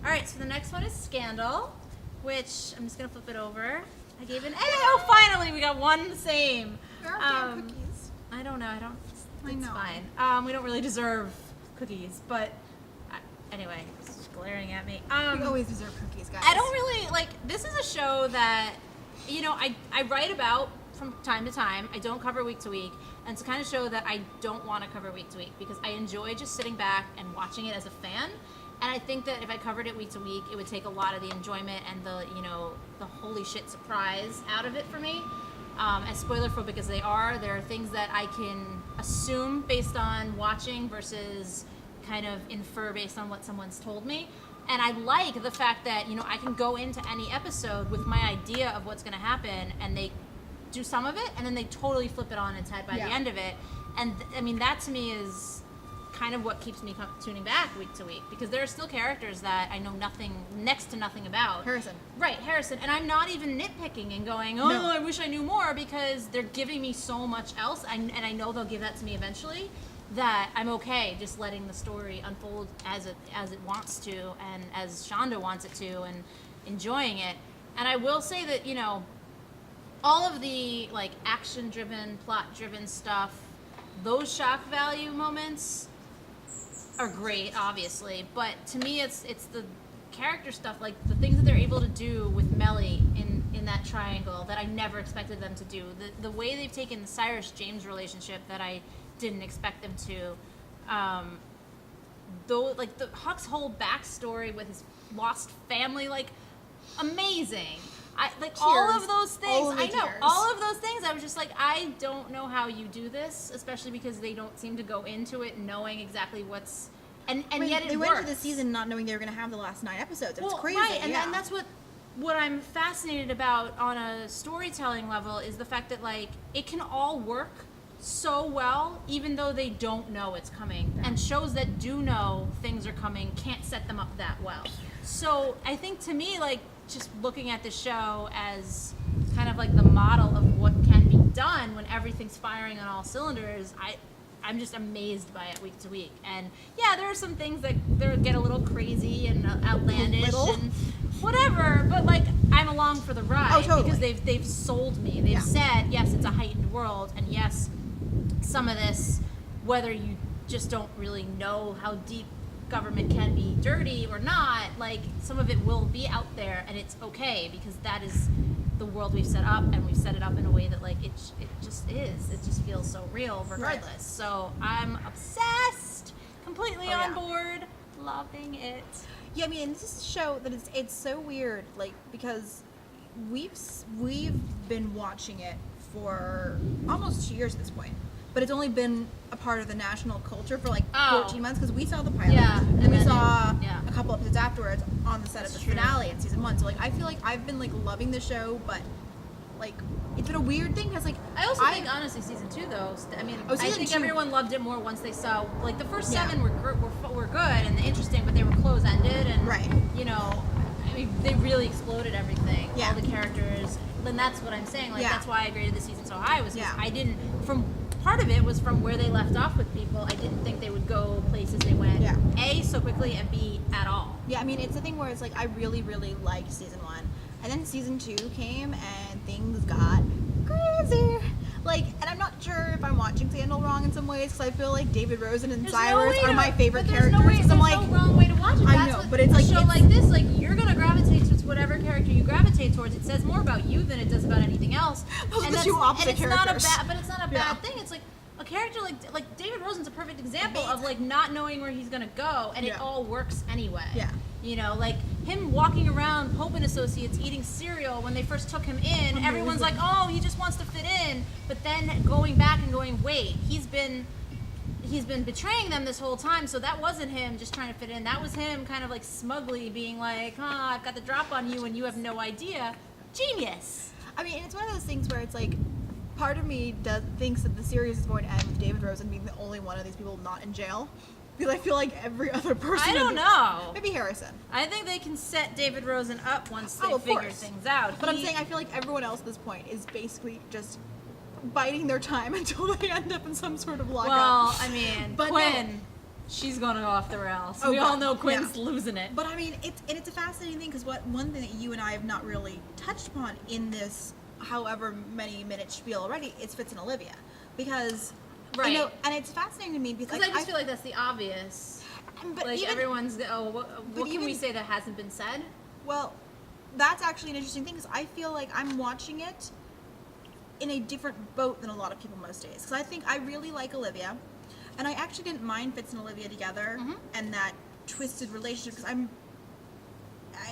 All right, so the next one is Scandal, which I'm just going to flip it over. I gave an A. Oh, finally, we got one the same. There are damn cookies. I don't know. It's know. fine. We don't really deserve cookies, but anyway, it's just glaring at me. We always deserve cookies, guys. I don't really, this is a show that, I write about from time to time. I don't cover week to week, and it's the kind of show that I don't want to cover week to week because I enjoy just sitting back and watching it as a fan. And I think that if I covered it week to week, it would take a lot of the enjoyment and the holy shit surprise out of it for me. As spoiler phobic as there are things that I can assume based on watching versus kind of infer based on what someone's told me. And I like the fact that, I can go into any episode with my idea of what's going to happen, and they do some of it, and then they totally flip it on its head by the end of it. And, that to me is kind of what keeps me tuning back week to week, because there are still characters that I know next to nothing about. Harrison. Right, Harrison. And I'm not even nitpicking and going, I wish I knew more, because they're giving me so much else, and I know they'll give that to me eventually, that I'm okay just letting the story unfold as it wants to, and as Shonda wants it to, and enjoying it. And I will say that, all of the action-driven, plot-driven stuff, those shock value moments are great, obviously, but to me it's the character stuff, the things that they're able to do with Mellie in that triangle that I never expected them to do. The way they've taken the Cyrus-James relationship that I didn't expect them to. The Huck's whole backstory with his lost family, amazing. All of those things. I know all of those things. I was just I don't know how you do this, especially because they don't seem to go into it knowing exactly what's yet it works. They went into the season not knowing they were going to have the last 9 episodes. It's crazy. Right, and that's what I'm fascinated about on a storytelling level is the fact that it can all work so well, even though they don't know it's coming. And shows that do know things are coming can't set them up that well. So I think to me, just looking at the show as kind of the model of what can be done when everything's firing on all cylinders, I'm just amazed by it week to week. And yeah, there are some things that get a little crazy and outlandish and whatever, but I'm along for the ride because they've sold me. They've said, yes, it's a heightened world, and yes, some of this, whether you just don't really know how deep government can be dirty or not, some of it will be out there, and it's okay because that is the world we've set up, and we've set it up in a way that it just is. It just feels so real regardless. Right. So I'm obsessed, completely on board, loving it. Yeah, this is a show that it's so weird, because we've been watching it for almost 2 years at this point. But it's only been a part of the national culture for 14 months, because we saw the pilot, and then we saw a couple episodes afterwards on the set of the finale in season 1. So I feel I've been loving the show, but it's been a weird thing because I also think honestly season 2 though. I think everyone loved it more once they saw the first 7 were good and interesting, but they were close ended and they really exploded everything. Yeah. All the characters, and that's what I'm saying. That's why I graded the season so high was because I didn't part of it was from where they left off with people. I didn't think they would go places they went. A, so quickly, and B, at all. Yeah, it's the thing where it's I really, really liked season 1. And then season 2 came and things got crazy. And I'm not sure if I'm watching Scandal wrong in some ways, because I feel David Rosen and Cyrus are my favorite characters. There's no wrong way to watch it. I know, but it's a show like this, you're going to gravitate towards whatever character you gravitate towards. It says more about you than it does about anything else. Those are the two opposite characters. But it's not a bad thing. It's a character like David Rosen's a perfect example of not knowing where he's going to go, and it all works anyway. Yeah. Him walking around Pope & Associates eating cereal when they first took him in, everyone's like, oh, he just wants to fit in. But then going back and going, wait, he's been betraying them this whole time, so that wasn't him just trying to fit in. That was him kind of smugly being I've got the drop on you and you have no idea. Genius. It's one of those things where it's part of me thinks that the series is going to end with David Rosen being the only one of these people not in jail. Because I feel every other person... I don't know. Maybe Harrison. I think they can set David Rosen up once they figure things out. But I'm saying I feel everyone else at this point is basically just biding their time until they end up in some sort of lockup. Well, Quinn. she's gonna go off the rails. Oh, we all God, know Quinn's yeah. losing it. But I mean, it's a fascinating thing because one thing that you and I have not really touched upon in this however many minute spiel already is Fitz and Olivia, because Right. you know, and it's fascinating to me because I just feel like that's the obvious. but Like even, everyone's, what can we say that hasn't been said? well, that's actually an interesting thing because I feel like I'm watching it in a different boat than a lot of people most days. Because I think I really like Olivia, and I actually didn't mind Fitz and Olivia together and that twisted relationship because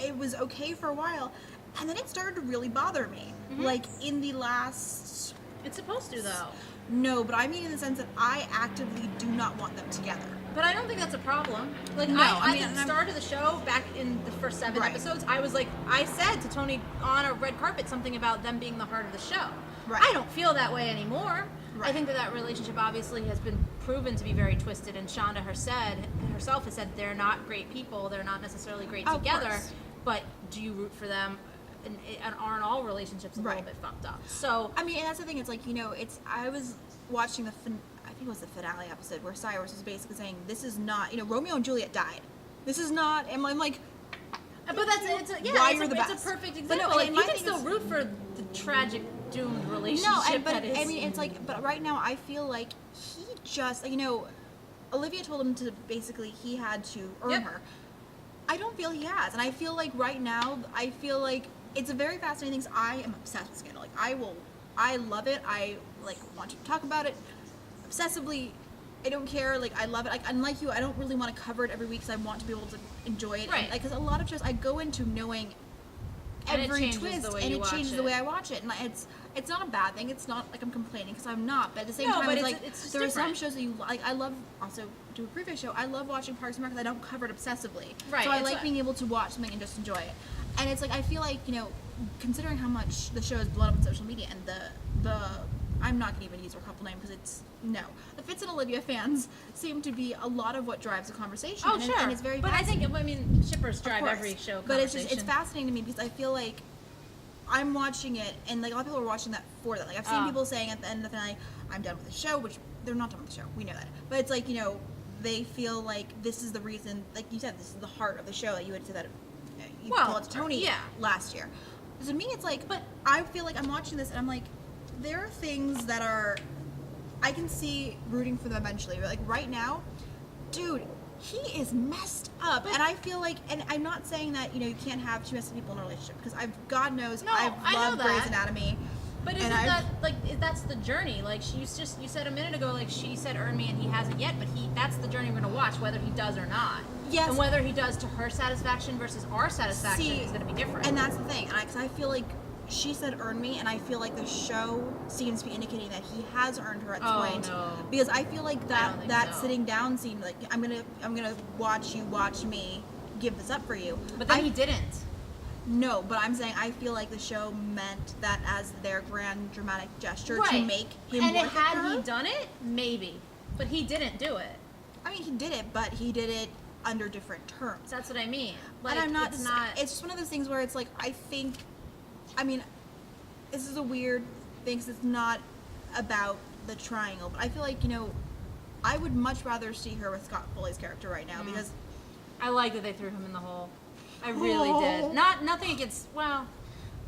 it was okay for a while, and then it started to really bother me. Like in the last. It's supposed to, though. No, but I mean in the sense that I actively do not want them together. But I don't think that's a problem. Like, No, I mean, at the start of the show, back in the first 7 Right. episodes, I was like, I said to Tony on a red carpet something about them being the heart of the show. Right. I don't feel that way anymore. I Right. think that relationship obviously has been proven to be very twisted, and Shonda herself has said they're not great people, they're not necessarily great Of together, course. but do you root for them? And aren't all relationships a little Right. bit fucked up? So, I mean, and that's the thing. It's like, you know, I was watching I think it was the finale episode where Cyrus was basically saying, "This is not, you know, Romeo and Juliet died. This is not." And I'm like, but it's why you're the it's best. a perfect But example. no, Like, and you my can thing still is- root for the tragic, doomed relationship no, but that is. I mean, it's like, but right now I feel like he just, you know, Olivia told him to basically he had to earn Yep. her. I don't feel he has, and I feel like right now I feel like it's a very fascinating thing. I am obsessed with Scandal. Like I love it. I like want to talk about it obsessively. I don't care. Like I love it. Like unlike you, I don't really want to cover it every week because I want to be able to enjoy it. Right. And, like, because a lot of shows I go into knowing And it every changes twist, the way and you it watch changes it. the way I watch it. And like, it's not a bad thing. It's not like I'm complaining because I'm not. But at the same No, time, but it's it's- like it's just there are some different. shows that you like. I love also do a previous show. I love watching Parks and Rec because I don't cover it obsessively. Right, So I it's like what- being able to watch something and just enjoy it. And it's like I feel like, you know, considering how much the show is blown up on social media and the I'm not gonna even use her couple name because it's no. The Fitz and Olivia fans seem to be a lot of what drives the conversation. Oh, and sure. and it's very but I fascinating. think, I mean, shippers Of drive course. every show But it's conversation. just it's fascinating to me because I feel like I'm watching it and like a lot of people are watching that for that. Like I've seen people saying at the end of the finale, I'm done with the show, which they're not done with the show. We know that. But it's like, you know, they feel like this is the reason, like you said, this is the heart of the show that you had said that you Well, told it to Tony yeah. last year. So to me it's like, But- I feel like I'm watching this and I'm like, there are things that are I can see rooting for them eventually. But like right now, dude, he is messed up, and I feel like, and I'm not saying that, you know, you can't have two messed up people in a relationship because God knows No, I've I know loved Grey's that. Anatomy. But and isn't I've- that like that's the journey? Like you said a minute ago, like she said earn me and he hasn't yet, but that's the journey we're gonna watch, whether he does or not. Yes. And whether he does to her satisfaction versus our satisfaction See, is gonna be different. And that's the thing, and because I feel like she said earn me, and I feel like the show seems to be indicating that he has earned her at this Oh, point. no. Because I feel like don't think that so. sitting down scene, like I'm gonna watch you watch me give this up for you. but then I- he didn't. No, but I'm saying I feel like the show meant that as their grand dramatic gesture to Right. make him And worth it had for her. he done it, maybe. But he didn't do it. I mean, he did it, but he did it under different terms. That's what I mean. Like And I'm not. it's not It's just one of those things where it's like I think. I mean, this is a weird thing 'cause it's not about the triangle, but I feel like, you know, I would much rather see her with Scott Foley's character right now because I like that they threw him in the hole. I really Oh. did. Nothing against. Well,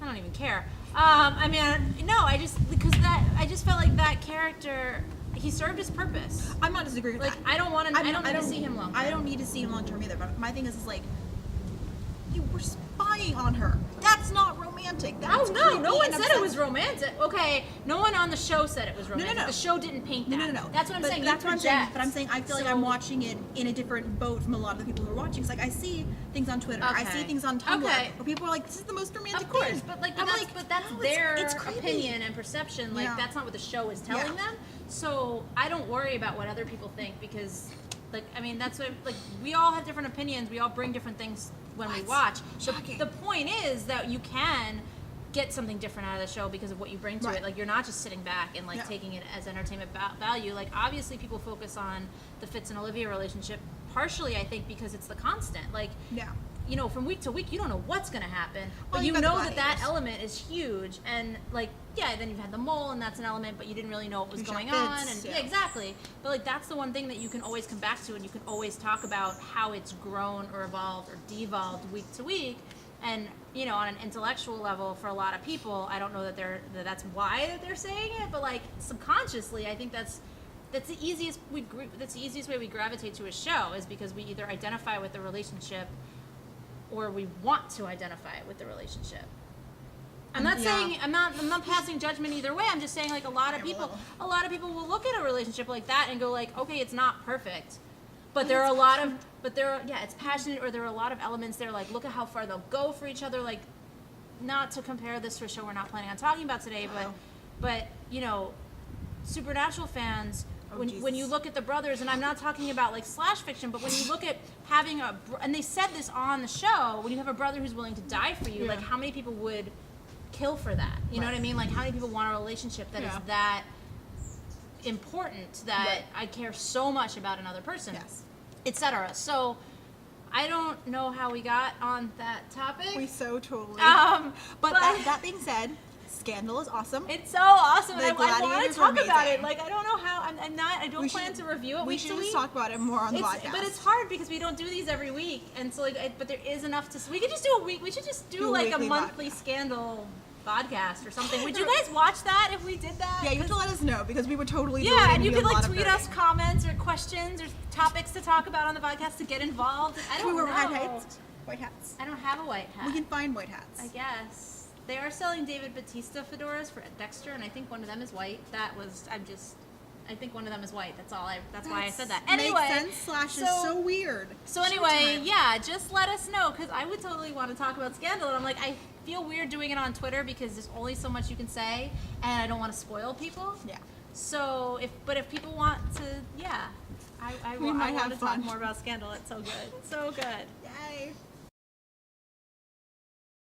I don't even care. I mean, no. I just felt like that character. He served his purpose. I'm not disagreeing with Like that. I don't want to. I don't need to see him long. I don't need to see him long term either. But my thing is like, you were spying on her. That's not romantic. That's Oh no! No creepy one and said it was romantic. Okay, no one on the show said it was romantic. no. The show didn't paint that. No. That's what I'm But saying. That's You what I'm saying. project. But I'm saying I feel like So- I'm watching it in a different boat from a lot of the people who are watching. It's like I see things on Twitter, I Okay. see things on Tumblr, Okay. where people are like, "This is the most romantic Of course, thing." but like, I'm that's no, their it's creepy. opinion and perception. Like Yeah. that's not what the show is telling Yeah. them. So I don't worry about what other people think because, like, I mean, that's what like we all have different opinions. We all bring different things when we What? watch. Shocking. The point is that you can get something different out of the show because of what you bring to Right. it. Like you're not just sitting back and like Yeah. taking it as entertainment value. Like obviously people focus on the Fitz and Olivia relationship partially, I think, because it's the constant. Like Yeah. you know, from week to week, you don't know what's going to happen, but Well, you you've got know the that gladiators. element is huge, and like yeah, then you've had the mole, and that's an element, but you didn't really know what was Who shot going on, Fitz, and yeah. yeah, exactly. But like that's the one thing that you can always come back to, and you can always talk about how it's grown or evolved or devolved week to week. And you know, on an intellectual level, for a lot of people, I don't know that that's why they're saying it, but like subconsciously, I think that's the easiest way we gravitate to a show is because we either identify with the relationship or we want to identify with the relationship. I'm not saying I'm not passing judgment either way. I'm just saying like a lot of people will look at a relationship like that and go like, okay, it's not perfect, but there are a lot of it's passionate, or there are a lot of elements there like look at how far they'll go for each other. Like, not to compare this to a show we're not planning on talking about today, but you know, Supernatural fans. When you look at the brothers, and I'm not talking about like slash fiction, but when you look at having and they said this on the show, when you have a brother who's willing to die for you, like how many people would kill for that? You know what I mean? Like how many people want a relationship that is that important, that I care so much about another person, etc. So I don't know how we got on that topic. We so totally. But that being said, Scandal is awesome. It's so awesome, and I want to Gladiators talk are about it. amazing. Like, I don't know how. I don't plan to review it. We should just talk about it more on the podcast. But it's hard because we don't do these every week, and so like, but there is enough to. We could just do a week. We should just do like a monthly Scandal podcast or something. Would you guys watch that if we did that? Yeah, you have to let us know because we would totally do it. Yeah, and you could like tweet us comments or questions or topics to talk about on the podcast to get involved. I don't know. White hats. I don't have a white hat. We can find white hats. I guess. They are selling David Bautista fedoras for Dexter, and I think one of them is white. I think one of them is white. That's why I said that. Anyway, makes sense. Is so weird. So anyway, yeah, just let us know, because I would totally want to talk about Scandal, and I'm like, I feel weird doing it on Twitter because there's only so much you can say, and I don't want to spoil people. Yeah. So if people want to, I might want have to fun. talk more about Scandal. It's so good, so good.